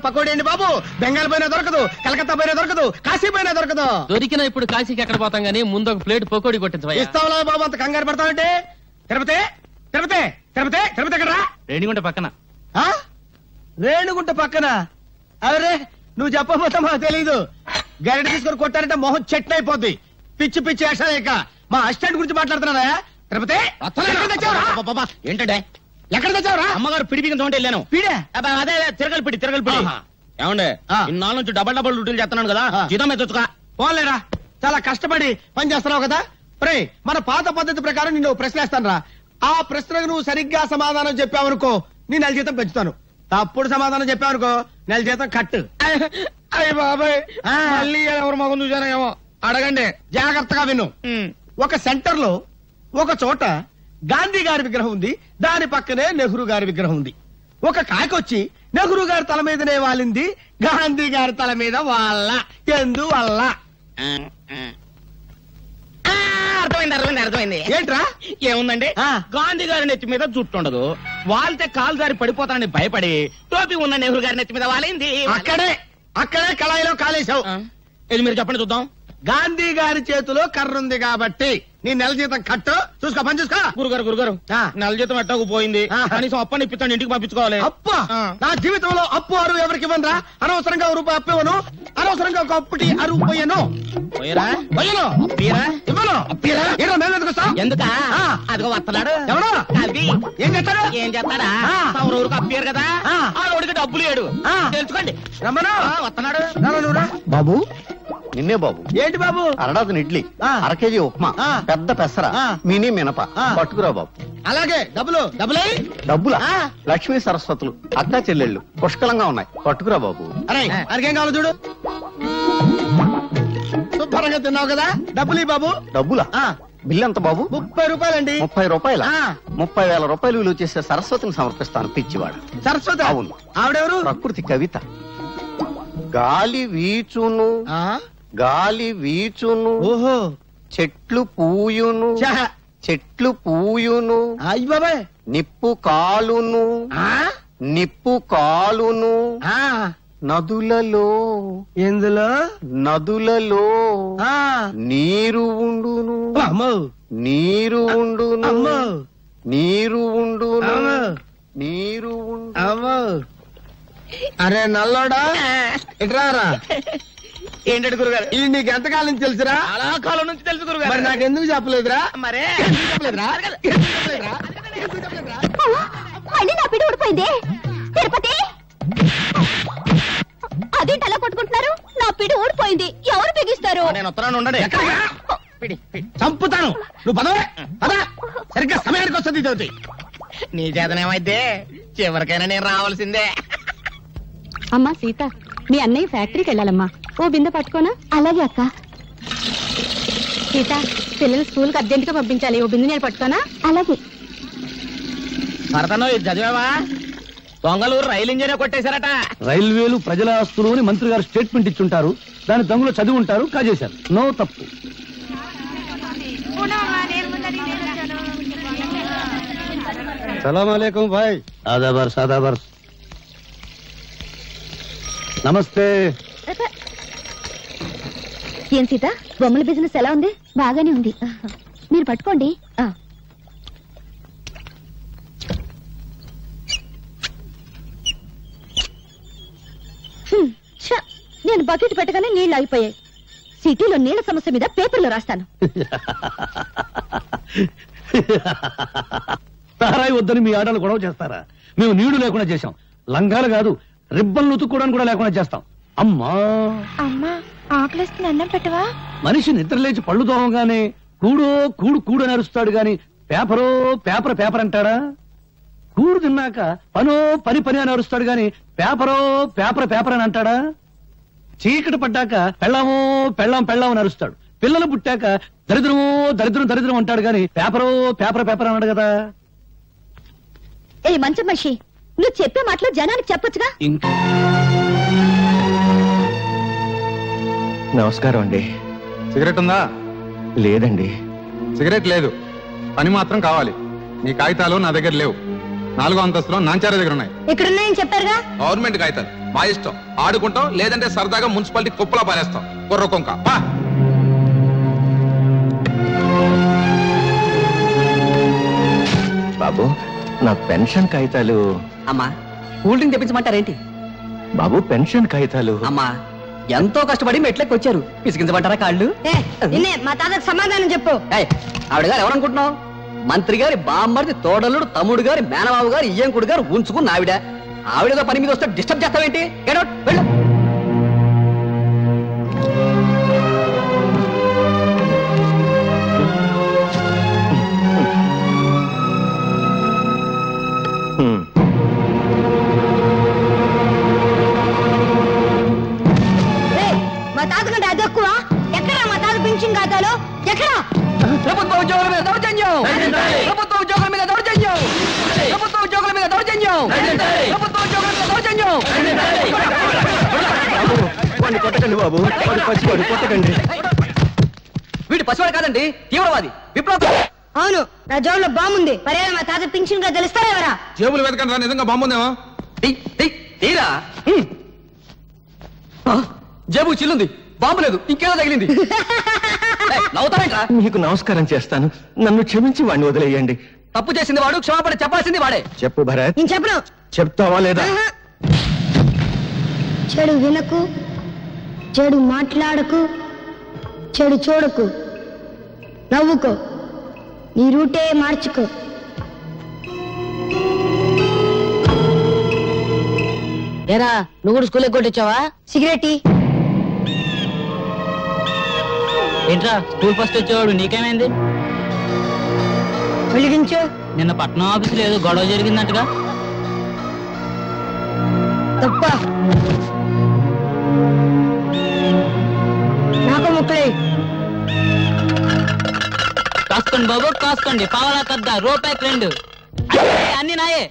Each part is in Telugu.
పకోడీ అండి బాబు. బెంగాల్ పైన దొరకదు, కలకత్తా పైన దొరకదు, కాశీ పైన దొరకదు. దొరికినా ఇప్పుడు కాశీకి ఎక్కడ పోతాం గానీ ముందు ఒక ప్లేట్ పకోడీ కొట్టించవా. ఇస్తావులా బాబు, అంత కంగారు పడతావంటే. తిరుపతి తిరుపతి తిరుపతి తిరుపతి ఎక్కడా? రేణిగుంట పక్కన. రేణుగుంట పక్కన? అవరే నువ్వు చెప్పబోతా మాకు తెలీదు. గరిట తీసుకొని కొట్టారంటే మొహం చెట్టు అయిపోద్ది. పిచ్చి పిచ్చి వేషాలేక మా అసిస్టెంట్ గురించి మాట్లాడుతున్నా. తిరుపతి ఏంటంటే ఎక్కడ తెచ్చావురా? అమ్మగారు పిడి బిగించ వెళ్ళాను. పిడే అదే తిరగలి పిడి ఏమండే ఇన్నాళ్ళ నుంచి డబల్ డ్యూటీలు చేస్తున్నాను కదా, జీతం మీద తెచ్చుకా. పోలేరా, చాలా కష్టపడి పని చేస్తున్నావు కదా. ప్రే మన పాత పద్ధతి ప్రకారం నిన్ను ప్రశ్న వేస్తాను రా. ఆ ప్రశ్నకు నువ్వు సరిగ్గా సమాధానం చెప్పావనుకో నీ నెల జీతం పెంచుతాను. తప్పుడు సమాధానం చెప్పావనుకో నెల జీతం కట్టు. అయ్య బాబాయ్, మళ్ళీ ఎవరు మగం చూసానేమో. అడగండి, జాగ్రత్తగా విను. ఒక సెంటర్ లో ఒక చోట గాంధీ గారి విగ్రహం ఉంది, దాని పక్కనే నెహ్రూ గారి విగ్రహం ఉంది. ఒక కాకొచ్చి నెహ్రూ గారి తల మీదనే వాలింది, గాంధీ గారి తల మీద వాళ్ళ. ఎందువల్ల? అర్థమైంది. ఏంట్రా? ఏముందండి, గాంధీ గారి నెత్తి మీద జుట్టు ఉండదు, వాళ్తే కాలు జారి పడిపోతానని భయపడి టోపీ ఉన్న నెహ్రూ గారి నెత్తి మీద వాలింది. అక్కడే కళాయిలో కాలేశావు. ఇది మీరు చెప్పండి చూద్దాం. గాంధీ గారి చేతిలో కర్ర ఉంది కాబట్టి నీ నెల జీతం కట్టు. చూసుకో, పని చూసుకో. గురుగారు నెల జీతం ఎట్టకు పోయింది, కనీసం అప్పని ఇప్పిస్తాను, ఇంటికి పంపించుకోవాలి. అప్ప నా జీవితంలో అప్పు అరువు ఎవరికి ఇవ్వనురా. అనవసరంగా రూపాయి అప్పు ఇవ్వను, అనవసరంగా ఒక అప్పుటి అరువు పోయాను. ఎందుక అదిగో వస్తున్నాడు. ఎవరు? ఏం చేస్తాడా? ఊరికి అప్పారు కదా, ఆ రోడ్డుకి డబ్బులు లేడు. తెలుసుకోండి. రమ్మను, వస్తున్నాడు. బాబు నిన్నే బాబు. ఏంటి బాబు? అరడాదిన ఇడ్లీ, అర కేజీ ఉప్మా, పెద్ద పెసర, మినీ మినప పట్టుకురా బాబు. అలాగే. డబ్బులా? లక్ష్మీ సరస్వతులు అక్కా చెల్లెళ్ళు పుష్కలంగా ఉన్నాయి, పట్టుకురా బాబు. అరే అరికేం కావాలి చూడు. శుభ్రంగా తిన్నావు కదా, డబ్బులు బాబు. డబ్బులా? బిల్లు ఎంత బాబు? 30 రూపాయలండి. 30 రూపాయల? 30,000 రూపాయలు విలువ చేసే సరస్వతిని సమర్పిస్తాను. పిచ్చివాడు. సరస్వతి? అవును. ఆవిడెవరు? ప్రకృతి కవిత. గాలి వీచును, గాలి వీచును, ఓహో, చెట్లు పూయును, చెట్లు పూయును, అయ్య బాబాయ్, నిప్పు కాలును, నిప్పు కాలును, నదులలో. ఎందులో? నదులలో నీరు ఉండును, నీరు ఉండును, నీరు ఉండును, నీరు ఉండు. అరే నల్లోడా, ఇట్రారా. ఏంటంటే గురుగారు, ఇది నీకు ఎంతకాలం నుంచి తెలుసురా? చాలా కాలం నుంచి తెలుసు గురుగారు. మరి నాకెందుకు చెప్పలేదురా? మరే చెప్పలేదురా? మళ్ళీ నా పిడి ఊడిపోయింది. తిరుపతి, అదేంటి అలా కొట్టుకుంటున్నారు? నా పిడి ఊడిపోయింది, ఎవరు బిగిస్తారు? నేను వస్తున్నాను, ఉండండి. చంపుతాను. నువ్వు పదవే, పద. సరిగ్గా సమయానికి వస్తుంది జ్యోతి. నీ చేతనేమైతే చివరికైనా నేను రావాల్సిందే. అమ్మా సీత, మీ అన్నయ్య ఫ్యాక్టరీకి వెళ్ళాలమ్మా, ఓ బిందె పట్టుకోనా? అలాగే అక్క. సీత, పిల్లలు స్కూల్కి అర్జెంట్ గా పంపించాలి, ఓ బిందె నేను పట్టుకోనా? అలాగే. భరతను ఇది చదివావా? దొంగలూరు రైలు ఇంజనే కొట్టేశారట. రైల్వేలు ప్రజల ఆస్తులు అని మంత్రి గారు స్టేట్మెంట్ ఇచ్చుంటారు, దాని దొంగలు చదివి ఉంటారు, కాజేశారు. నో తప్పు. సలాం అలైకుం భాయ్. ఆదాబర్ సాదాబర్. నమస్తే. ఏం సీత, బొమ్మల బిజినెస్ ఎలా ఉంది? బాగానే ఉంది, మీరు పట్టుకోండి. నేను బకెట్ పెట్టగానే నీళ్లు ఆగిపోయాయి. సిటీలో నీళ్ల సమస్య మీద పేపర్లో రాస్తాను. తారాయి వద్దని మీ ఆడలు గొడవ చేస్తారా? మేము నీళ్లు లేకుండా చేశాం. లంగాలు కాదు, రిబ్బన్లు ఉతుక్కోవడానికి కూడా లేకుండా చేస్తాం. అమ్మా అమ్మా, ఆకలిస్తుంది, అన్నం పెట్టవా? మనిషి నిద్ర లేచి పళ్ళు తోమగానే కూడో కూడు కూడు అని అరుస్తాడు గాని పేపరో పేపర్ పేపర్ అంటాడా? కూడు తిన్నాక పనో పని పని అని అరుస్తాడు గాని పేపరో పేపర్ పేపర్ అని అంటాడా? చీకటి పడ్డాక పెళ్ళామో పెళ్ళాం పెళ్ళాం అని అరుస్తాడు. పిల్లలు పుట్టాక దరిద్రమో దరిద్రం దరిద్రం అంటాడు గాని పేపరో పేపర్ పేపర్ అన్నాడు కదా. ఏ మంచి మనిషి, నువ్వు చెప్పే మాటలు జనానికి చెప్పొచ్చుగా. నమస్కారం అండి. సిగరెట్ ఉందా? లేదండి. సిగరెట్ లేదు, పని మాత్రం కావాలి. నీ కాగితాలు నా దగ్గర లేవు. 4వ అంతస్తులో నాంచార దగ్గర ఉన్నాయి. ఇక్కడున్నాయని చెప్పారుగా. గవర్నమెంట్ కాగితాలు. మా ఇష్టం ఆడుకుంటాం లేదంటే సరదాగా మున్సిపాలిటీ కుప్పలా పారేస్తాం కుర్ర కొంక బాబు నా పెన్షన్ కాగితాలు. అమ్మా కూల్ డ్రింక్ తెప్పించమంటారేంటి బాబు పెన్షన్ కాగితాలు. అమ్మా ఎంతో కష్టపడి మెట్లకి వచ్చారు, పిసికించమంటారా కాళ్ళు? మా తాతకు సమాధానం చెప్పు. ఆవిడ గారు ఎవరనుకుంటున్నావు? మంత్రి గారి బామ్మర్ది తోడలుడు తమ్ముడు గారి మేనబాబు గారు ఇయ్యంకుడు గారు ఉంచుకున్న ఆవిడ. ఆవిడతో పని మీద వస్తే డిస్టర్బ్ చేస్తావేంటి? గెట్ అవుట్, వెళ్ళు. మా తాత కంటే అది ఎక్కువ. ఎక్కడ మా తాత పెన్షన్ ఖాతాలో? ఎక్కడ? ప్రభుత్వ ఉద్యోగుల మీద దౌర్జన్యం! ప్రభుత్వ ఉద్యోగుల మీద దౌర్జన్యం! ప్రభుత్వ ఉద్యోగుల మీద దౌర్జన్యం! ప్రభుత్వ ఉద్యోగుల మీద దౌర్జన్యం! కొట్టకండి బాబు, పసివాడు కొట్టకండి. వీడు పసివాడు కాదండి, తీవ్రవాది, విప్లవ. అవును, నా జోబులో బాగుంది. పర్యాలు మా తాత పెన్షన్ ఖాతాలు ఇస్తారా ఎవరా? జేబులు వెతకండి రా, నిజంగా బాంబుందేమో. తీరా జేబు చిల్లుంది, బాంబు లేదు, ఇంకేదో తగిలింది. నవ్వుతావేంట్రా? మీకు నమస్కారం చేస్తాను, నన్ను క్షమించి వాడిని వదిలేయండి. తప్పు చేసింది వాడు, క్షమాపణ చెప్పాల్సింది వాడే. చెప్పు భరత్. నేను చెప్పను. చెప్తావా లేదా? చెడు వినకు, చెడు మాట్లాడకు, చెడు చూడకు, నవ్వుకో, నీ రూటే మార్చుకో. ఏరా, నువ్వు కూడా స్కూల్ కొట్టొచ్చావా? సిగరెట్ ఏంట్రా స్కూల్ ఫస్ట్ వచ్చేవాడు, నీకేమైంది? వెలిగించు. నిన్న పట్నం ఆఫీసులో ఏదో గొడవ జరిగిందంటగా? తప్ప నాకు ముక్కలే. కాసుకోండి బాబు, కాసుకోండి. పావలా కద్ద, రూపాయి 2 అన్ని నాయే.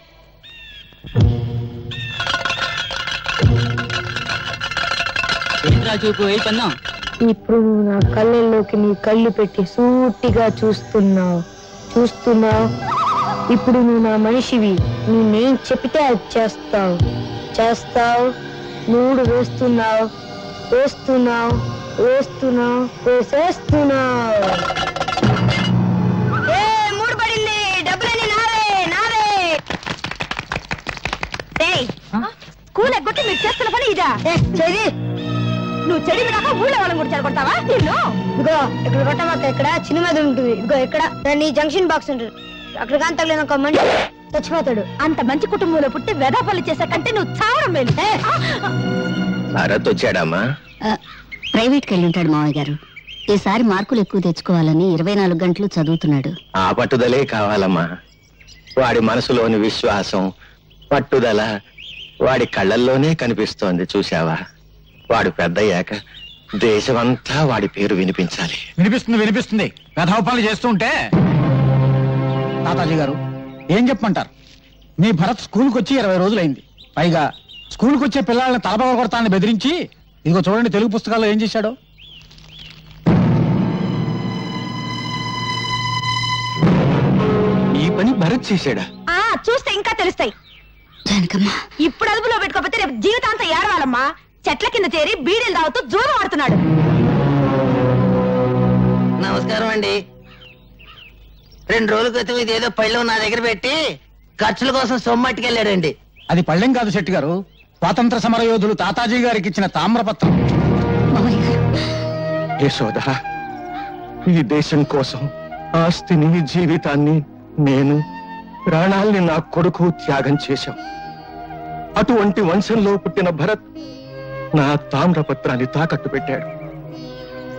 ఏంట్రా చూపు, ఏ పన్నాం? ఇప్పుడు నువ్వు నా కళ్ళల్లోకి నీ కళ్ళు పెట్టి సూటిగా చూస్తున్నావు. ఇప్పుడు నువ్వు నా మనిషివి. నేనేం చెప్తే అది చేస్తావు. 3 వేస్తున్నావు.3 పడింది. డబ్బులన్నీ నావే. స్కూల్ ఎగ్గొట్టి మీరు చేస్తున్న పని ఇదా? చెయ్యి. నువ్వు చెడి విడాక ఊళ్ళో వాళ్ళని కూడా చెడగొడతావా? నిన్ను ఇదిగో ఇక్కడ కొట్టమాక, ఇక్కడ చిన్న మీద ఉంటుంది. ఇదిగో ఇక్కడ దాన్ని జంక్షన్ బాక్స్ ఉంటుంది. అక్కడ కానీ తగ్గలేదు ఒక మనిషి చచ్చిపోతాడు. అంత మంచి కుటుంబంలో పుట్టి వెదాపల్లి చేసే కంటే నువ్వు చావడం మేలు. భరత్ వచ్చాడమ్మా? ప్రైవేట్కి వెళ్ళి ఉంటాడు మావయ్య గారు. ఈసారి మార్కులు ఎక్కువ తెచ్చుకోవాలని 24 గంటలు చదువుతున్నాడు. ఆ పట్టుదలే కావాలమ్మా. వాడి మనసులోని విశ్వాసం, పట్టుదల వాడి కళ్ళల్లోనే కనిపిస్తోంది. చూశావా? వాడు పెద్దయ్యాక దేశమంతా వాడి పేరు వినిపించాలి. వినిపిస్తుంది. కథోపాలు చేస్తుంటే తాతాజీ గారు ఏం చెప్పమంటారు? మీ భరత్ స్కూల్కి వచ్చి 20 రోజులైంది. పైగా స్కూల్కి వచ్చే పిల్లల్ని తలపగ కొడతానని బెదిరించి, ఇదిగో చూడండి తెలుగు పుస్తకాల్లో ఏం చేశాడో. ఈ పని భరత్ చేశాడా? చూస్తే ఇంకా తెలుస్తాయి. ఇప్పుడు అదుపులో పెట్టుకోకపోతే రేపు జీవితాంతం ఏడవాలమ్మా. చెట్ల కింద చేరి బీడీలు తాగుతూ జూదం ఆడుతున్నాడు. నమస్కారం అండి. 2 రోజుల క్రితం ఇదేదో పళ్ళెం నా దగ్గర పెట్టి ఖర్చుల కోసం సొమ్మట్టుకెళ్ళాడండి. అది పళ్ళెం కాదు శెట్టి గారు, స్వాతంత్ర సమర యోధులు తాతాజీ గారికి ఇచ్చిన తామ్రపత్రం. యశోద, ఈ దేశం కోసం ఆస్తిని, జీవితాన్ని, నేను ప్రాణాల్ని నా కొడుకు త్యాగం చేశాం. అటువంటి వంశంలో పుట్టిన భరత్ నా తామ్రపత్రాన్ని తాకట్టు పెట్టాడు.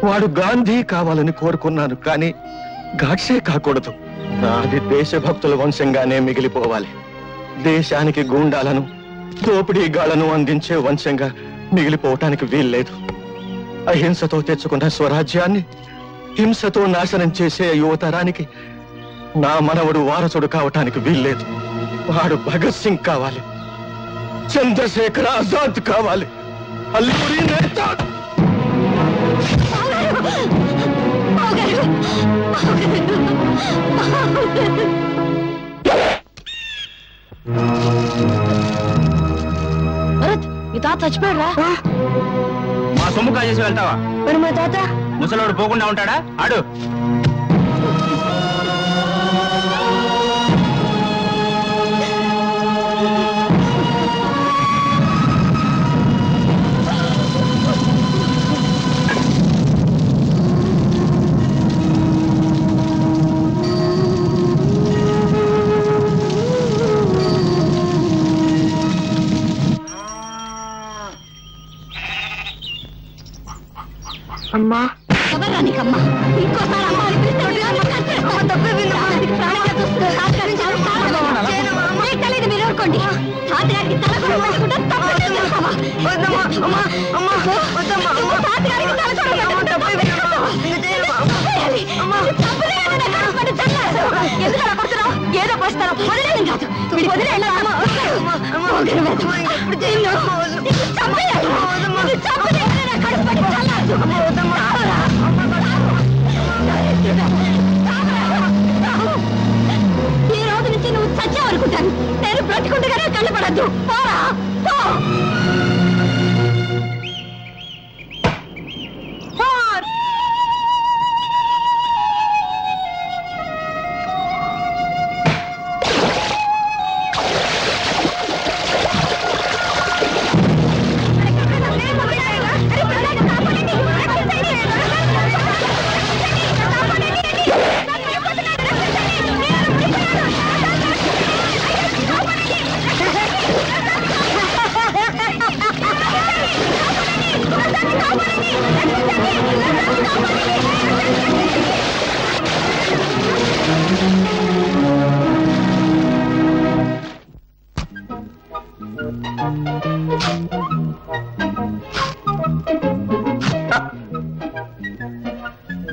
వాడు గాంధీ కావాలని కోరుకున్నాను, కానీ గాడ్సే కాకూడదు. నాది దేశభక్తుల వంశంగానే మిగిలిపోవాలి. దేశానికి గూండాలను, దోపిడీగాళ్లను అందించే వంశంగా మిగిలిపోవటానికి వీల్లేదు. అహింసతో తెచ్చుకున్న స్వరాజ్యాన్ని హింసతో నాశనం చేసే యువతరానికి నా మనవడు వారసుడు కావటానికి వీల్లేదు. వాడు భగత్ సింగ్ కావాలి, చంద్రశేఖర్ ఆజాద్ కావాలి, అల్లూరి నేతా. భరత్, మీ తాత చచ్చిపోయారా? మా సొమ్ము కాజేసి వెళ్తావా? మరి మా తాత ముసలోడు పోకుండా ఉంటాడా? ఆడు అమ్మా ఎవరా నీకమ్మా? ఇంకోసారి అమ్మ అని తెలియదు. మీరు ఊరుకోండి. తాతగారికి తల కూడా పెట్టుకుంటే ఏదో పోస్తారో వదిలేని కాదు. ఈ రోజు నుంచి నువ్వు చచ్చావనుకుంటాను. నేను బ్రతికుండగానే కళ్ళపడద్దు. పోరా పో.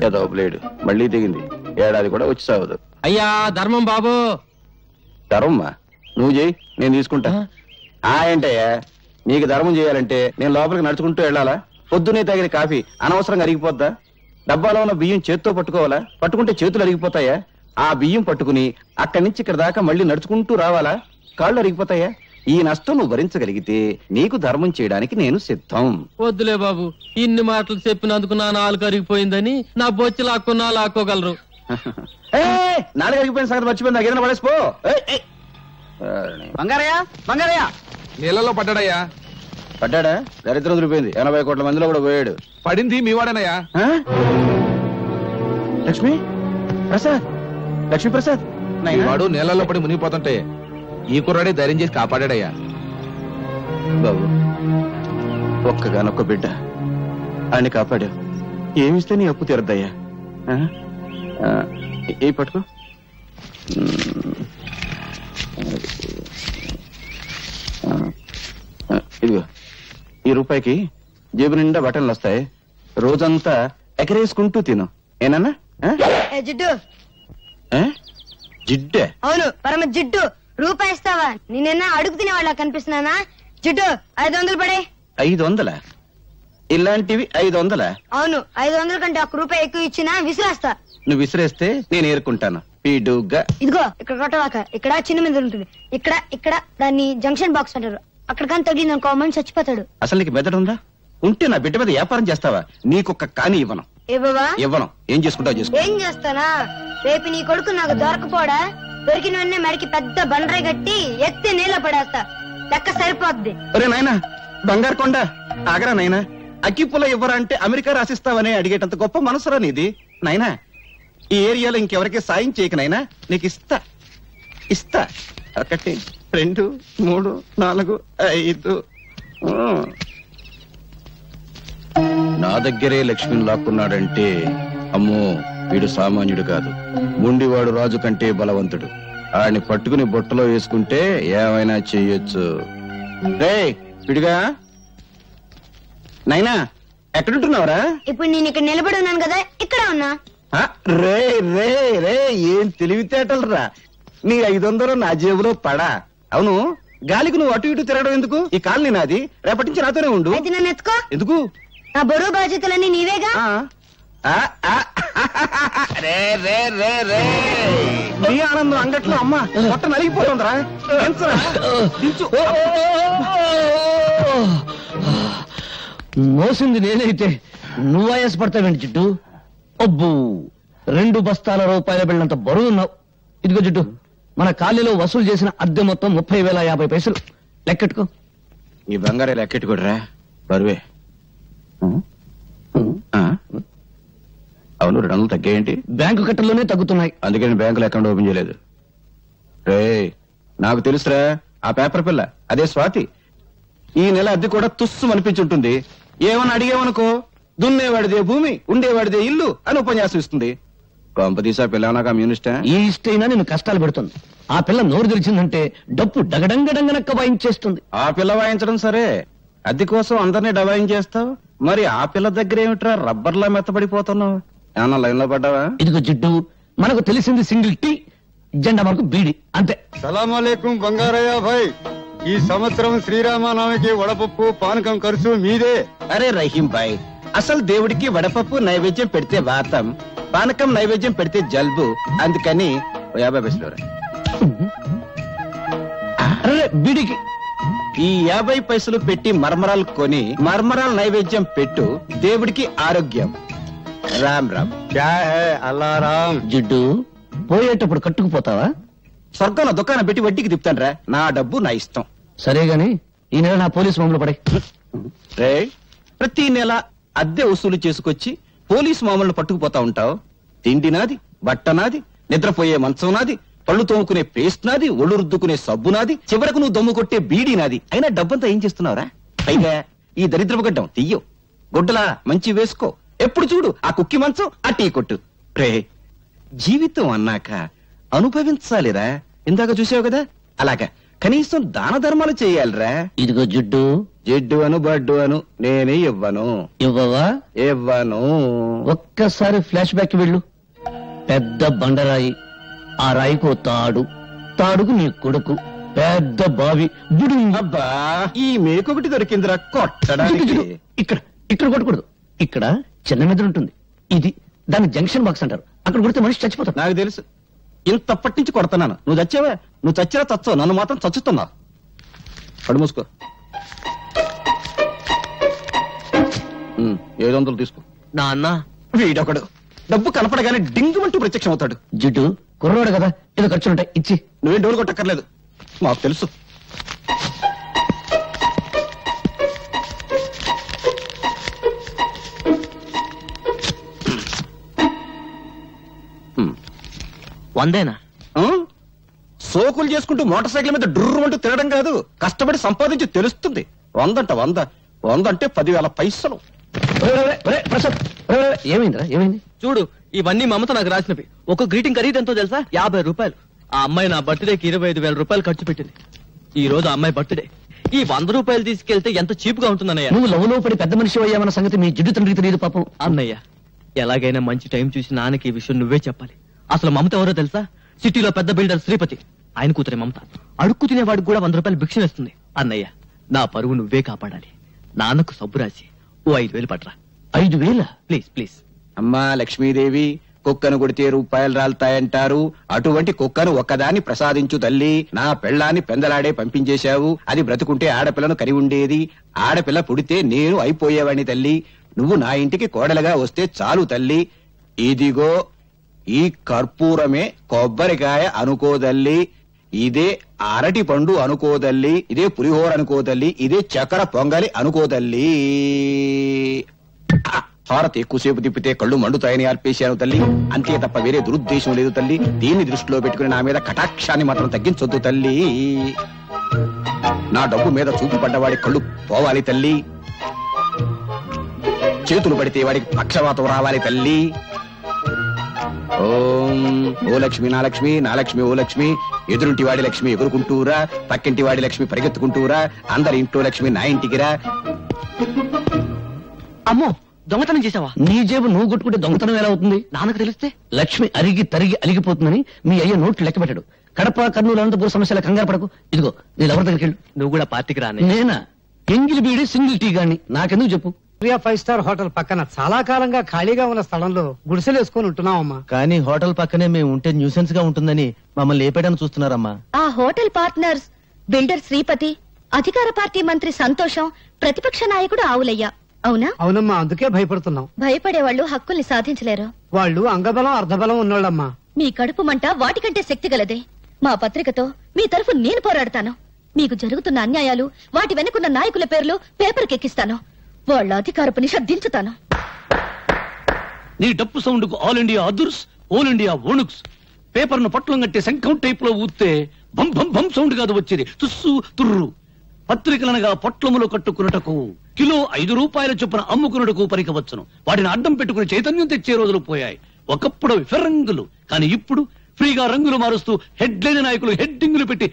ఏదో బ్లేడ్ మళ్ళీ దిగింది. ఏడాది కూడా వచ్చి సావదు. అయ్యా ధర్మం బాబు. ధర్మమ్మా నువ్వు చేయి, నేను తీసుకుంటా. ఏంటయ్యా నీకు ధర్మం చేయాలంటే నేను లోపలికి నడుచుకుంటూ వెళ్ళాలా? పొద్దునే తాగిన కాఫీ అనవసరంగా అరిగిపోద్దా? డబ్బాలో ఉన్న బియ్యం చేత్తో పట్టుకోవాలా? పట్టుకుంటే చేతులు అరిగిపోతాయా? ఆ బియ్యం పట్టుకుని అక్కడి నుంచి ఇక్కడ దాకా మళ్ళీ నడుచుకుంటూ రావాలా? కాళ్ళు అరిగిపోతాయా? ఈ నష్టం నువ్వు భరించగలిగితే నీకు ధర్మం చేయడానికి నేను సిద్ధం. వద్దులే బాబు, ఇన్ని మాటలు చెప్పినందుకు నా నాలుగు అరిగిపోయిందని నా బొచ్చి లాక్కున్నా లాక్కోగలరు. నాలుగు అరిగిపోయిన సంగతి మర్చిపోయింది. నాకేదైనా పడేసిపో. బంగారయ్య బంగారయ్య నీళ్ళలో పడ్డాడయ్యా. పడ్డాడా? దరిద్రం వదిలిపోయింది. 80 కోట్ల మందిలో కూడా పోయాడు. పడింది మీ వాడనయ్యా. లక్ష్మి ప్రసాద్, లక్ష్మీ ప్రసాద్. వాడు నీళ్ళలో పడి మునిగిపోతుంటే ఈ కుర్రాడే ధైర్యం చేసి కాపాడాడయ్యా. బాబు ఒక్కగానొక్క బిడ్డ ఆయన్ని కాపాడావు. ఏమిస్తే నీ అప్పు తీరద్దయ్యా. ఏ పట్టుకో. ఇదిగో ఈ రూపాయికి జేబు నిండా బటన్లు వస్తాయి. రోజంతా ఎకరేసుకుంటూ తిను. ఏనన్నా? జిడ్డు జిడ్డే? అవును, పరమ జిడ్డు. రూపాయి ఇస్తావా? నేనైనా అడుగు తినేవాళ్ళ కనిపిస్తున్నానా? జిడ్డు 500 పడే. 500? ఇలాంటివి 500? అవును, 500 కంటే 1 రూపాయి ఎక్కువ ఇచ్చినా విసిరేస్తా. నువ్వు విసిరేస్తే నేను ఏరుకుంటాను. పీడుగా ఇదిగో ఇక్కడ కొట్టవాక. ఇక్కడ చిన్న మీద ఉంటుంది. ఇక్కడ ఇక్కడ దాన్ని జంక్షన్ బాక్స్ అంటారు. అక్కడ కానీ తగిలింది అనుకో మనిషి చచ్చిపోతాడు. అసలు నీకు మెదడు ఉందా? ఉంటే నా బిడ్డ మీద వ్యాపారం చేస్తావా? నీకొక్క కాని ఇవ్వను. ఏ బాబా ఇవ్వను. ఏం చేసుకుంటావు చేసుకో. ఏం చేస్తానా? రేపు నీ కొడుకు నాకు దొరకపోడా? దొరికిన వెంటనే మడికి పెద్ద బండరాయి కట్టి ఎత్తి నీళ్ళ పడేస్తా. లెక్క సరిపోద్ది. ఒరే నాయనా, బంగారు కొండ ఆగరా నాయనా. అగ్గిపుల్ల ఇవ్వరా అంటే అమెరికా రాసిస్తావని అడిగేటంత గొప్ప మనసురా నీది నాయనా. ఈ ఏరియాలో ఇంకెవరికి సాయం చేయక నాయనా. నీకు ఇస్తా ఇస్తా. 1 2 3 4 5. నా దగ్గరే లక్ష్మిని లాక్కున్నాడంటే అమ్మో వీడు సామాన్యుడు కాదు. ముండివాడు రాజు కంటే బలవంతుడు. ఆయన్ని పట్టుకుని బొట్టలో వేసుకుంటే ఏమైనా చెయ్యొచ్చు. రే విడిగా నైనా, ఎక్కడుంటున్నావురా? ఇప్పుడు నేను ఇక్కడ నిలబడి ఉన్నాను కదా, ఇక్కడ ఉన్నా. రే రే రే ఏం తెలివితేటలు రా. నీ 500 నా జేబులో పడా. అవును, గాలికి నువ్వు అటు ఇటు తిరగడం ఎందుకు? ఈ కాలనీ నాది. రేపటి నుంచి నాతోనే ఉండు. అయితే నన్ను ఎత్తుకో. ఎందుకు? నా బరువు బాధ్యతలన్నీ నీవేగా. రే రే రే రే నీ ఆనందం అంగట్లో అమ్మ మొట్ట నలిగిపోతుందిరా. మోసింది నేనైతే నువ్వు ఆయాసపడతావేంటి జిడ్డు? అబ్బో 2 బస్తాల రూపాయల బిళ్ళంత బరువు ఉన్నావు. ఇదిగో జిడ్డు, మన కాలనీలో వసూలు చేసిన అద్దె మొత్తం 30,050 లెక్కెట్టుకో. ఈ బంగారే లెక్కెట్టుకోడరా బరువే. అవును 200 తగ్గాయేంటి? బ్యాంకు కట్టల్లోనే తగ్గుతున్నాయి. అందుకే నేను బ్యాంకులో అకౌంట్ ఓపెన్ చేయలేదు. రే నాకు తెలుసురా, ఆ పేపర్ పిల్ల అదే స్వాతి. ఈ నెల అద్దె కూడా తుస్సు అనిపించుంటుంది. ఏమని అడిగేవనుకో, దున్నేవాడిదే భూమి ఉండేవాడిదే ఇల్లు అని ఉపన్యాసం ఇస్తుంది. కొంపదీసా పిల్ల నా కమ్యూనిస్టా? ఈ ఇష్టైనా నేను కష్టాలు పెడుతుంది. ఆ పిల్ల నోరు తెరిచిందంటే డప్పు డగడంగడంగనక్క వాయించేస్తుంది. ఆ పిల్ల వాయించడం సరే, అద్దె కోసం అందరినీ డబాయించేస్తావు. మరి ఆ పిల్ల దగ్గర ఏమిట్రా రబ్బర్లా మెత్తబడిపోతున్నావు? ఏమన్నా లైన్ లో పడ్డావా? ఇదిగో జిడ్డు, మనకు తెలిసింది సింగిల్ టీ, జెండా మనకు బీడి, అంతే. సలాంలేకం బంగారయ్య భాయ్, ఈ సంవత్సరం శ్రీరామనవమికి వడపప్పు పానకం ఖర్చు మీదే. అరే రహీం భాయ్, అసలు దేవుడికి వడపప్పు నైవేద్యం పెడితే వాతం, పానకం నైవేద్యం పెడితే జల్బు. అందుకని 50 పైసలు. బీడికి ఈ 50 పైసలు పెట్టి మర్మరాలు కొని మర్మరాలు నైవేద్యం పెట్టు, దేవుడికి ఆరోగ్యం. రామ్ రామ్. క్యా హై అల్లారాం. జిడ్డు, పోయేటప్పుడు కట్టుకుపోతావా? స్వర్గంలో దుకాణం పెట్టి వడ్డీకి తిప్పుతాను రా. నా డబ్బు నా ఇష్టం. సరే గాని ఈ నెల నా పోలీసు మామూలు పడే. రే, ప్రతి నెల అద్దె వసూలు చేసుకొచ్చి పోలీసు మామూలు పట్టుకుపోతా ఉంటావు. తిండి నాది, బట్ట నాది, నిద్రపోయే మంచం నాది, పళ్ళు తోముకునే పేస్ట్ నాది, ఒళ్ళు రుద్దుకునే సబ్బు నాది, చివరకు నువ్వు దమ్ము కొట్టే బీడీ నాది. అయినా డబ్బంతా ఏం చేస్తున్నావురా? పైగా ఈ దరిద్రపు గడ్డం తీయో, గుడ్డలా మంచి వేసుకో. ఎప్పుడు చూడు ఆ కుక్కి మంచం, ఆ టీ కొట్టు. రే, జీవితం అన్నాక అనుభవించాలిరా. ఇందాక చూసావు కదా, అలాగా కనీసం దాన ధర్మాలు చేయాలిరా. ఇదిగో జిడ్డు, జిడ్డు అను బడ్డు అను నేనే ఇవ్వను. ఇవ్వవా? ఇవ్వను. ఒక్కసారి ఫ్లాష్ బ్యాక్ వెళ్ళు. పెద్ద బండరాయి, ఆ రాయికో తాడు, తాడుకు నీ కొడుకు, పెద్ద బావి, బుడు. అబ్బా, ఈ మేకొకటి దొరికిందిరా కొట్టడానికి. ఇక్కడ ఇక్కడ కొట్టకూడదు. ఇక్కడ చిన్న మెదడు ఉంటుంది. ఇది దాన్ని జంక్షన్ బాక్స్ అంటారు. అక్కడ కొడితే మనిషి చచ్చిపోతాడు. నాకు తెలుసు, ఇంతప్పటి నుంచి కొడుతున్నాను. నువ్వు చచ్చావా? నువ్వు చచ్చినా చచ్చావు, నన్ను మాత్రం చచ్చుతున్నావు. కడు మూసుకో. 700 తీసుకో. నాన్న వీడొకడు డబ్బు కనపడగానే డింగుమంటూ ప్రత్యక్షం అవుతాడు. జిడ్డు కుర్రోడు కదా, ఏదో ఖర్చులుంటాయి, ఇచ్చి. నువ్వేం డోరు కొట్టక్కర్లేదు, మాకు తెలుసు. వందేనా? సోకులు చేసుకుంటూ మోటార్ సైకిల్ మీద డుర్రు అంటూ తినడం కాదు, కష్టపడి సంపాదించి తెలుస్తుంది. 100 అంటే 10,000 పైసలు. ఏమైందిరా? ఏమైంది? చూడు, ఇవన్నీ మమత నాకు రాసినవి. ఒక గ్రీటింగ్ ఖరీదు ఎంతో తెలుసా? 50 రూపాయలు. ఆ అమ్మాయి నా బర్త్డేకి 25,000 రూపాయలు ఖర్చు పెట్టింది. ఈ రోజు ఆ అమ్మాయి బర్త్డే. ఈ 100 రూపాయలు తీసుకెళ్తే ఎంత చీప్ గా ఉంటుందన్నయ్య. నువ్వు లవ్లో పడి పెద్ద మనిషి అయ్యామన్న సంగతి మీ జిడ్డు తండ్రికి తెలియదు పాపం. అన్నయ్య, ఎలాగైనా మంచి టైం చూసి నాన్నకి ఈ విషయం నువ్వే చెప్పాలి. అసలు మమత ఎవరో తెలుసా? సిటీలో పెద్ద బిల్డర్ శ్రీపతి, ఆయన కూతురే మమత. అడుక్కు తినేవాడికి కూడా 100 రూపాయలు భిక్ష వేస్తుంది. అన్నయ్య, నా పరువు నువ్వే కాపాడాలి. నాన్నకు సబ్బు రాసి ఓ 5,000 పట్రా. 5,000? Please please. అమ్మా లక్ష్మీదేవి, కుక్కను కొడితే రూపాయలు రాలుతాయంటారు. అటువంటి కుక్కను ఒక్కదాన్ని ప్రసాదించు తల్లి. నా పెళ్ళాన్ని పెందలాడే పంపించేశావు. అది బ్రతుకుంటే ఆడపిల్లను కరి ఉండేది. ఆడపిల్ల పుడితే నేను అయిపోయేవాడిని తల్లి. నువ్వు నా ఇంటికి కోడలుగా వస్తే చాలు తల్లి. ఇదిగో ఈ కర్పూరమే కొబ్బరికాయ అనుకోదల్లి, ఇదే అరటి పండు అనుకోదల్లి, ఇదే పులిహోర అనుకోదల్లి, ఇదే చక్కెర పొంగలి అనుకోదల్లి. హారతి ఎక్కువసేపు తిప్పితే కళ్ళు మండుతాయని అర్పేశాను తల్లి. అంతే తప్ప వేరే దురుద్దేశం లేదు తల్లి. దీన్ని దృష్టిలో పెట్టుకుని నా మీద కటాక్షాన్ని మాత్రం తగ్గించొద్దు తల్లి. నా డబ్బు మీద చూపు పడ్డవాడి కళ్ళు పోవాలి తల్లి. చేతులు పడితే వాడికి పక్షవాతం రావాలి తల్లి. ఓం ఓ లక్ష్మి నా లక్ష్మి, నా లక్ష్మి ఓ లక్ష్మి. ఎదురుంటి వాడి లక్ష్మి ఎగురుకుంటూరా, పక్కింటి వాడి లక్ష్మి పరిగెత్తుకుంటూరా, అందరి ఇంట్లో లక్ష్మి నా ఇంటికిరా. అమ్మో, దొంగతనం చేసావా? నీ జేబు నువ్వు కొట్టుకుంటే దొంగతనం ఎలా అవుతుంది? నాన్నకు తెలిస్తే లక్ష్మి అరిగి తరిగి అలిగిపోతుందని మీ అయ్య నోట్లు లెక్క పెట్టాడు. కడప కర్నూలు అనంతపురం సమస్యల కంగారు పడకు. ఇదిగో నీ ఎవరి దగ్గరికి వెళ్ళు. నువ్వు కూడా పార్టీకి రాని. నేనా? ఎంగిలి బీడి సింగిల్ టీ గాని నాకెందుకు చెప్పు. 5 స్టార్ హోటల్ పక్కన చాలా కాలంగా ఖాళీగా ఉన్న స్థలంలో గుడిసెలు వేసుకుని ఉంటున్నామమ్మా. కానీ హోటల్ పక్కనే మేము ఉంటే న్యూసెన్స్ గా ఉంటుందని మమ్మల్ని లేపేయడానికి చూస్తున్నారమ్మా. ఆ హోటల్ పార్ట్నర్స్ బిల్డర్ శ్రీపతి, అధికార పార్టీ మంత్రి సంతోషం, ప్రతిపక్ష నాయకుడు ఆవులయ్య. అవునా? అవునమ్మా, అందుకే భయపడుతున్నాం. భయపడేవాళ్ళు హక్కుల్ని సాధించలేరు. వాళ్ళు అంగబలం అర్ధబలం ఉన్నోళ్ళమ్మా. మీ కడుపు మంట వాటికంటే శక్తి గలదే. మా పత్రికతో మీ తరఫు నేను పోరాడతాను. మీకు జరుగుతున్న అన్యాయాలు, వాటి వెనుకున్న నాయకుల పేర్లు పేపర్కి ఎక్కిస్తాను. వాళ్ళ అధికారపు నిష దించుతాను. నీ డప్పు సౌండ్ కు ఆల్ ఇండియా అదుర్స్, ఆల్ ఇండియా ఓణుక్స్. పేపర్ ను పట్లం కట్టి శంఖం టైప్ లో ఊస్తే భం భం భం సౌండ్ కాదు వచ్చేది, తుస్సు తుర్రు. పత్రికలనగా పొట్లములు కట్టుకున్నటకు కిలో 5 రూపాయల చొప్పున అమ్ముకున్నటకు పరికవచ్చును. వాటిని అడ్డం పెట్టుకుని చైతన్యం తెచ్చే రోజులు పోయాయి. ఒకప్పుడు ఫిరంగులు, కానీ ఇప్పుడు ఫ్రీగా రంగులు మారుస్తూ హెడ్లైన్ నాయకులు హెడ్డింగులు పెట్టి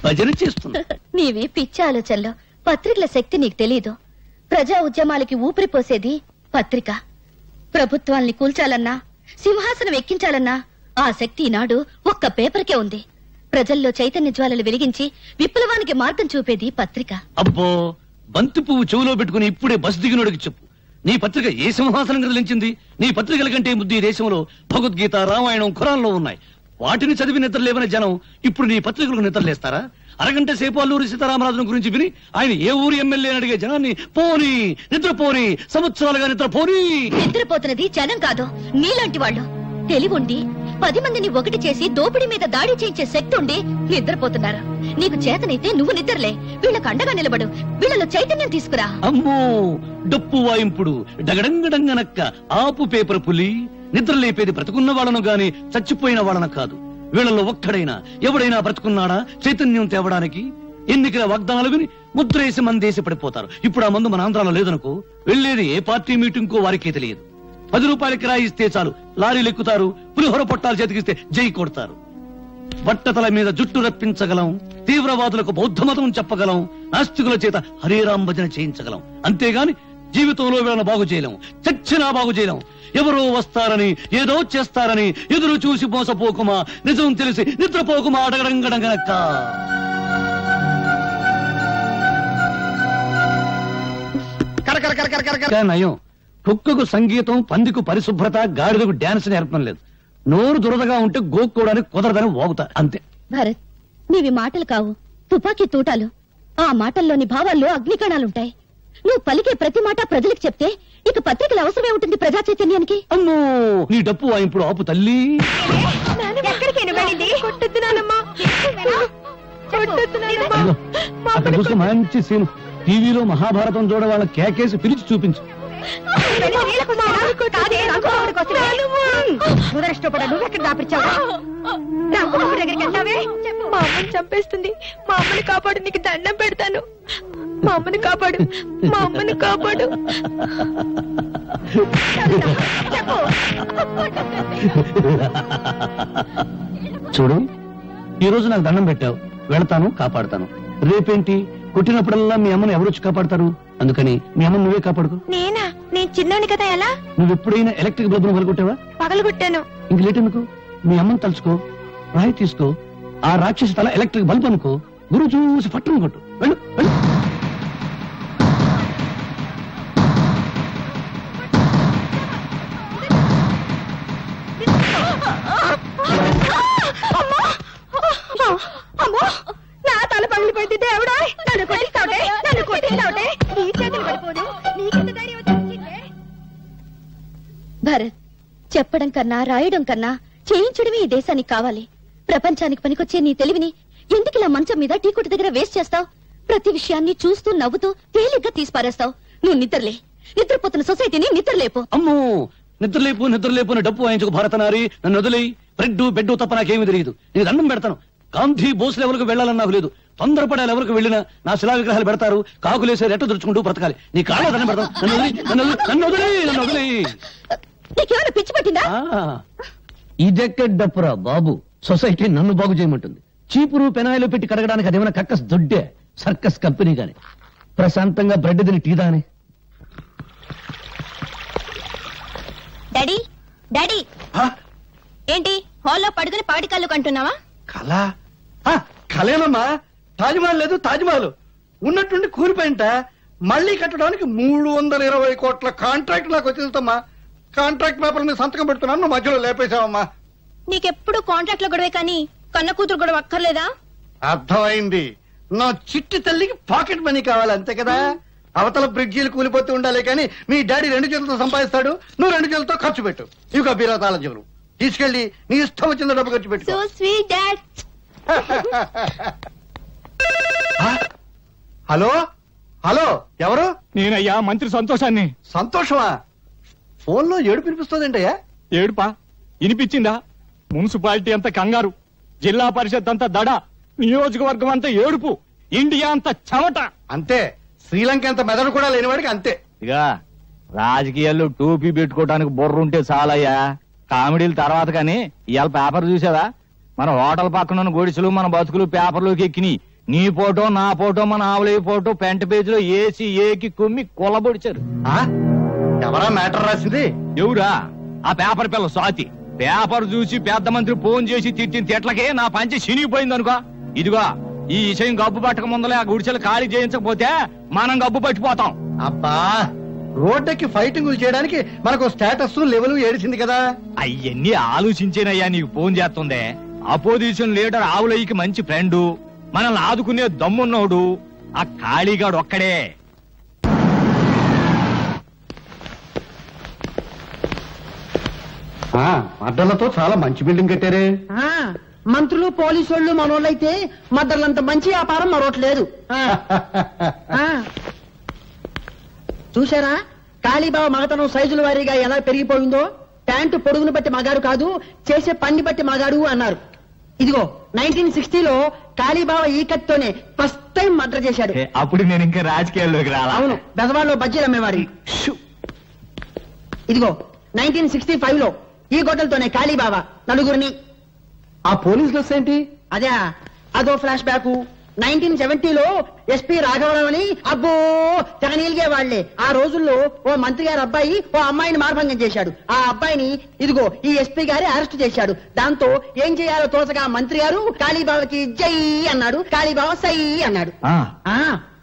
భజన చేస్తున్నారు. నీవి పిచ్చి ఆలోచనలో. పత్రికల శక్తి నీకు తెలీదు. ప్రజా ఉద్యమాలకి ఊపిరిపోసేది పత్రిక. ప్రభుత్వాల్ని కూల్చాలన్నా, సింహాసనం ఎక్కించాలన్నా ఆ శక్తి ఈనాడు ఒక్క పేపర్కే ఉంది. ప్రజల్లో చైతన్య జ్వాలలు వెలిగించి విప్లవానికి మార్గం చూపేది పత్రిక. అబ్బో, బంతి పువ్వు చెవులో పెట్టుకుని ఇప్పుడే బస్ దిగినోడికి చెప్పు, నీ పత్రిక ఏ సింహాసనం కదిలించింది? నీ పత్రికల కంటే ముద్దు ఈ దేశంలో భగవద్గీత, రామాయణం, ఖురాన్లో ఉన్నాయి. వాటిని చదివి నిద్రలేవని జనం ఇప్పుడు నీ పత్రికలకు నిద్రలేస్తారా? అరగంట సేపు అల్లూరి సీతారామరాజును గురించి విని ఆయన ఏ ఊరు ఎమ్మెల్యే అని అడిగే జనాన్ని పోనీ నిద్రపోని, సంవత్సరాలుగా నిద్రపోని. నిద్రపోతున్నది జనం కాదు, నీలాంటి వాళ్ళు. తెలివుండి 10 మందిని ఒకటి చేసి దోపిడీ మీద దాడి చేయించే శక్తి ఉండి నిద్రపోతున్నారు. నీకు చేతనైతే నువ్వు నిద్రలే, వీళ్ళకు అండగా నిలబడు, వీళ్ళలో చైతన్యం తీసుకురా. అమ్మో, డప్పు వాయింపుడు డగడంగడంగనక్క ఆపు పేపర్ పులి. నిద్రలేపేది బ్రతుకున్న వాళ్ళను గాని చచ్చిపోయిన వాళ్ళను కాదు. వీళ్ళలో ఒక్కడైనా ఎవడైనా బ్రతుకున్నాడా చైతన్యం తేవడానికి? ఎన్నికల వాగ్దానాలు విని ముద్రేసి మందేసి పడిపోతారు. ఇప్పుడు ఆ మందు మన ఆంధ్రాలో లేదనుకో, వెళ్లేది ఏ పార్టీ మీటింగ్ కో వారికే తెలియదు. 10 రూపాయల కిరాయి ఇస్తే చాలు లారీలు ఎక్కుతారు, పులిహోర పొట్టాలు చేతికిస్తే జై కొడతారు. బట్టతల మీద జుట్టు రప్పించగలం, తీవ్రవాదులకు బౌద్ధ మతం చెప్పగలం, నాస్తికుల చేత హరేరాం భజన చేయించగలం. అంతేగాని జీవితంలో వీళ్ళను బాగు చేయలేం, చచ్చినా బాగు చేయలేం. ఎవరో వస్తారని, ఏదో చేస్తారని ఎదురు చూసి మోసపోకుమా, నిజం తెలిసి నిద్రపోకుమా. అడగడంగడంగనక్క నయం. కుక్కకు సంగీతం, పందికు పరిశుభ్రత, గాడిదకు డాన్స్ నేర్పడం లేదు. నోరు దురదగా ఉంటే గోక్కోవడానికి కుదరదని వాగుతా అంతే. భరత్, నీవి మాటలు కావు, తుపాకీ తూటాలు. ఆ మాటల్లోని భావాల్లో అగ్నికణాలుంటాయి. నువ్వు పలికే ప్రతి మాట ప్రజలకు చెప్తే ఇక పత్రికల అవసరమే ఉంటుంది ప్రజా చైతన్యానికి. అమ్మో, నీ డప్పు వాయింపుడు ఆపు తల్లి. అక్కడ చూస్తే మంచి సీన్. టీవీలో మహాభారతం చూడ వాళ్ళ కేకేసి పిలిచి చూపించు. నువ్వెక్కడ దాపిచ్చావు? మా అమ్మని చంపేస్తుంది. మా అమ్మని కాపాడు, నీకు దండం పెడతాను. మా అమ్మని కాపాడు, మా అమ్మని కాపాడు. చూడు, ఈ రోజు నాకు దండం పెట్టావు, వెళతాను, కాపాడుతాను. రేపేంటి? కొట్టినప్పుడల్లా మీ అమ్మని ఎవరొచ్చి కాపాడతారు? అందుకని మీ అమ్మని నువ్వే కాపాడుకో. నేనా? నేను చిన్నోని కదా. ఎలా? నువ్వు ఎప్పుడైనా ఎలక్ట్రిక్ బల్బ్ ను పగలగొట్టావా? పగలగొట్టాను. ఇంక లేట్ ఎందుకు? మీ అమ్మని తలుచుకో, రాయి తీసుకో, ఆ రాక్షసి తల ఎలక్ట్రిక్ బల్బ్ అనుకో, గురువు చూసి పట్టును కొట్టు. వెళ్ళు వెళ్ళు. అమ్మో, నా తల పగిలిపోయింది. దేవుడా, నన్ను కొట్టిస్తావుటే, నన్ను కొట్టిస్తావుటే. నీ చేతులు పడిపోదు, నీకెంత ధైర్యం వచ్చిందే? భరత్, చెప్పడం కన్నా రాయడం కన్నా చేయించడమే ఈ దేశానికి కావాలి. ప్రపంచానికి పనికొచ్చే నీ తెలివిని ఎందుకు ఇలా మంచం మీద టీ కొట్టు దగ్గర వేస్ట్ చేస్తావు? ప్రతి విషయాన్ని చూస్తూ నవ్వుతూ తేలిగ్గా తీసిపారేస్తావు. నువ్వు నిద్రలే, నిద్రపోతున్న సొసైటీని నిద్రలేపు. అమ్మో, నిద్రలేపు నిద్రలేపు అని డప్పు వాయించుకు భారతనారి. నన్ను వదిలేయి. బ్రెడ్ బెడ్ తప్ప నాకేమీ తెలియదు. నేను దండం పెడతాను. గాంధీ బోస్ లెవెల్కు వెళ్ళాలని నాకు లేదు. తొందరపడే లెవెల్కు వెళ్ళినా నా శిలా విగ్రహాలు పెడతారు, కాకులేసే రెట్ట దురుచుకుంటూ బ్రతకాలి. నీ కాళ్ళ దండం పెడతాను. నన్ను వదిలేయి. నీకేమైనా పిచ్చి పట్టిందా? ఇదెక్కడ డప్పురా బాబు. సొసైటీ నన్ను బాగు చేయమంటుంది. చీపురు పెనాయిలు పెట్టి కడగడానికి అదేమైనా కక్కస్ దొడ్డే సర్కస్ కంపెనీ గాని. ప్రశాంతంగా బ్రెడ్ తిని టీ దాని. డాడీ, డాడీ, ఏంటి హాల్లో పడుకుని పాటికాళ్ళు కంటున్నావా? కళ కళేనమ్మా. తాజ్మహల్ లేదు, తాజ్మహల్ ఉన్నట్టుండి కూలిపోయింట. మళ్లీ కట్టడానికి 320 కోట్ల కాంట్రాక్ట్ నాకు వచ్చేదమ్మా. కాంట్రాక్ట్ పేపర్ మీద సంతకం పెడుతున్నాను, నువ్వు మధ్యలో లేపేశావమ్మా. నీకెప్పుడు కాంట్రాక్ట్ లో గొడవే కానీ కన్న కూతురు గొడవ అక్కర్లేదా? అర్థమైంది. నా చిట్టి తల్లికి పాకెట్ మనీ కావాలి అంతే కదా. అవతల బ్రిడ్జీలు కూలిపోతూ ఉండాలి కానీ మీ డాడీ 2 చేతులతో సంపాదిస్తాడు, నువ్వు 2 చేతులతో ఖర్చు పెట్టు. ఇక బీరా తాళం చెవులు తీసుకెళ్లి నీ ఇష్టం వచ్చిన డబ్బు ఖర్చు పెట్టు. So sweet dad. Hello hello, ఎవరు? నేనయ్యా మంత్రి సంతోషాన్ని. సంతోషమా? ఫోన్ లో ఏడుపు వినిపిస్తుందంటయ్యా. ఏడుపా వినిపించిందా? మున్సిపాలిటీ అంతా కంగారు, జిల్లా పరిషత్ అంతా దడ, నియోజకవర్గం అంతా ఏడుపు, ఇండియా అంతా చెమట. అంతే, శ్రీలంక అంత మెదడు కూడా లేనివాడికి అంతే. ఇక రాజకీయాల్లో టోపీ పెట్టుకోవడానికి బుర్రుంటే చాలయ్యా, కామెడీల తర్వాత. కానీ ఇవాళ పేపర్ చూసావా? మన హోటల్ పక్కన గొడిసెలు మన బతుకులు పేపర్లోకి ఎక్కినాయి. నీ ఫోటో నా ఫోటో మన ఆవులయ్య ఫోటో పెంట పేజీలో ఏసి ఏకి కుమ్మి కొల్లబొడిచారు. ఎవరా మ్యాటర్ రాసింది? ఎవరా? ఆ పేపర్ పిల్ల స్వాతి. పేపర్ చూసి పెద్ద మంత్రి ఫోన్ చేసి తిట్టిన తిట్లకే నా పంచి చినిగిపోయింది అనుకో. ఇదిగో ఈ విషయం గబ్బు పట్టక ముందలే ఆ గుడిసెలు ఖాళీ చేయించకపోతే మనం గబ్బు పట్టిపోతాం. అబ్బా, రోడ్డుకి ఫైటింగులు చేయడానికి మనకు స్టేటస్ లెవెల్ ఏడిచింది కదా. అవన్నీ ఆలోచించేనయ్యా నీకు ఫోన్ చేస్తుందే. అపోజిషన్ లీడర్ ఆవులయ్యకి మంచి ఫ్రెండు, మనల్ని ఆదుకునే దమ్మున్నోడు ఆ ఖాళీగాడు ఒక్కడే. అడ్డలతో చాలా మంచి బిల్డింగ్ కట్టారే. మంత్రులు పోలీసు వాళ్ళు మనోళ్ళైతే మద్దర్లంత మంచి వ్యాపారం మరొకట్లేదు. చూసారా కాళీబాబా మగతనం సైజుల వారీగా ఎలా పెరిగిపోయిందో? ప్యాంటు పొడుగును బట్టి మగాడు కాదు, చేసే పన్ని బట్టి మగాడు అన్నారు. ఇదిగో 1960లో కాళీబాబా ఈ కత్తితోనే ఫస్ట్ టైం మర్డర్ చేశాడు. అప్పుడు నేను ఇంకా రాజకీయాల్లోకి రాలా. అవును, బెజవాడలో బజ్జీలు అమ్మేవాడి. ఇదిగో 1965లో ఈ గొడ్డలతోనే కాళీబాబా నలుగురిని. ఆ పోలీసులు వస్తేంటి? అదే, అదో ఫ్లాష్ బ్యాక్. 1970లో ఎస్పీ రాఘవరావు అని అబ్బో తెగ నీలిగే వాళ్లే. ఆ రోజుల్లో ఓ మంత్రి గారి అబ్బాయి ఓ అమ్మాయిని మార్భంగం చేశాడు. ఆ అబ్బాయిని ఇదిగో ఈ ఎస్పీ గారి అరెస్ట్ చేశాడు. దాంతో ఏం చేయాలో తోచగా మంత్రి గారు కాళీబాబాకి జై అన్నాడు, కాళీబాబా సై అన్నాడు.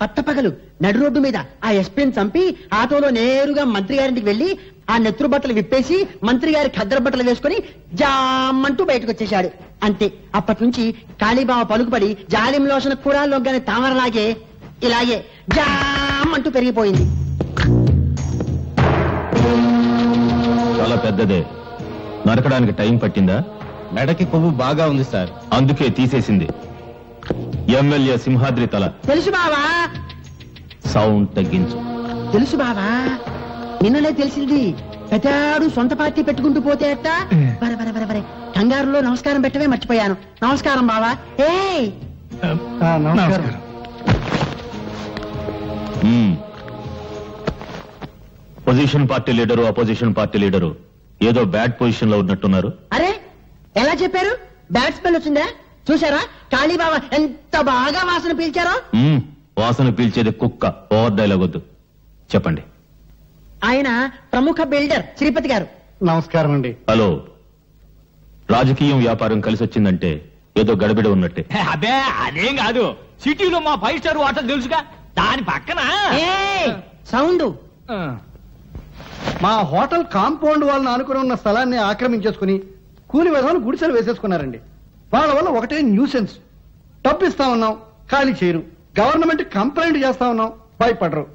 పట్టపగలు నడు రోడ్డు మీద ఆ ఎస్పీని చంపి ఆటోలో నేరుగా మంత్రి గారింటికి వెళ్లి ఆ నెత్తురు బట్టలు విప్పేసి మంత్రి గారి ఖద్దరు బట్టలు వేసుకుని జామంటూ బయటకు వచ్చేశాడు. అంతే, అప్పటి నుంచి కాళీబాబా పలుకుపడి జాలిం లోషణ కూరాల్లోగానే తామరలాగే ఇలాగే జామంటూ పెరిగిపోయింది. చాలా పెద్దదే. నరకడానికి టైం పట్టిందా? మెడకి కొవ్వు బాగా ఉంది సార్, అందుకే తీసేసింది. ఎమ్మెల్యే సింహాద్రి తల. తెలుసు బావా. సౌండ్ తగ్గించు. తెలుసు బావా, నిన్ననే తెలిసింది. పెద్దాడు సొంత పార్టీ పెట్టుకుంటూ పోతే అట్ట. బరే బరే బరే బరే, కంగారులో నమస్కారం పెట్టవే మర్చిపోయాను. నమస్కారం బావా. ఏ నమస్కారం. Position party leader opposition party leader ఏదో బ్యాడ్ పొజిషన్ లో ఉన్నట్టున్నారు. అరే ఎలా చెప్పారు? బ్యాడ్ స్మెల్ వచ్చిందా? చూసారా కాళీబాబా ఎంత బాగా వాసన పీల్చారో? వాసన పీల్చేది కుక్క. ఓవర్ డైలాగ్ వద్దు, చెప్పండి. ఆయన ప్రముఖ బిల్డర్ శ్రీపతి గారు. నమస్కారం అండి. హలో, రాజకీయం వ్యాపారం కలిసి వచ్చిందంటే ఏదో గడబిడ ఉన్నట్టే. అదే అదేం కాదు, సిటీలో మా 5 స్టార్ హోటల్ తెలుసుగా, దాని పక్కన సౌండ్. మా హోటల్ కాంపౌండ్ వాళ్ళని ఆనుకుని ఉన్న స్థలాన్ని ఆక్రమించేసుకుని కూలి విధాలు గుడిసెలు వేసేసుకున్నారండి. వాళ్ళ వల్ల ఒకటే న్యూసెన్స్. డబ్బు ఇస్తా ఉన్నాం, ఖాళీ చేయరు. గవర్నమెంట్ కంప్లైంట్ చేస్తా ఉన్నాం, భయపడరు.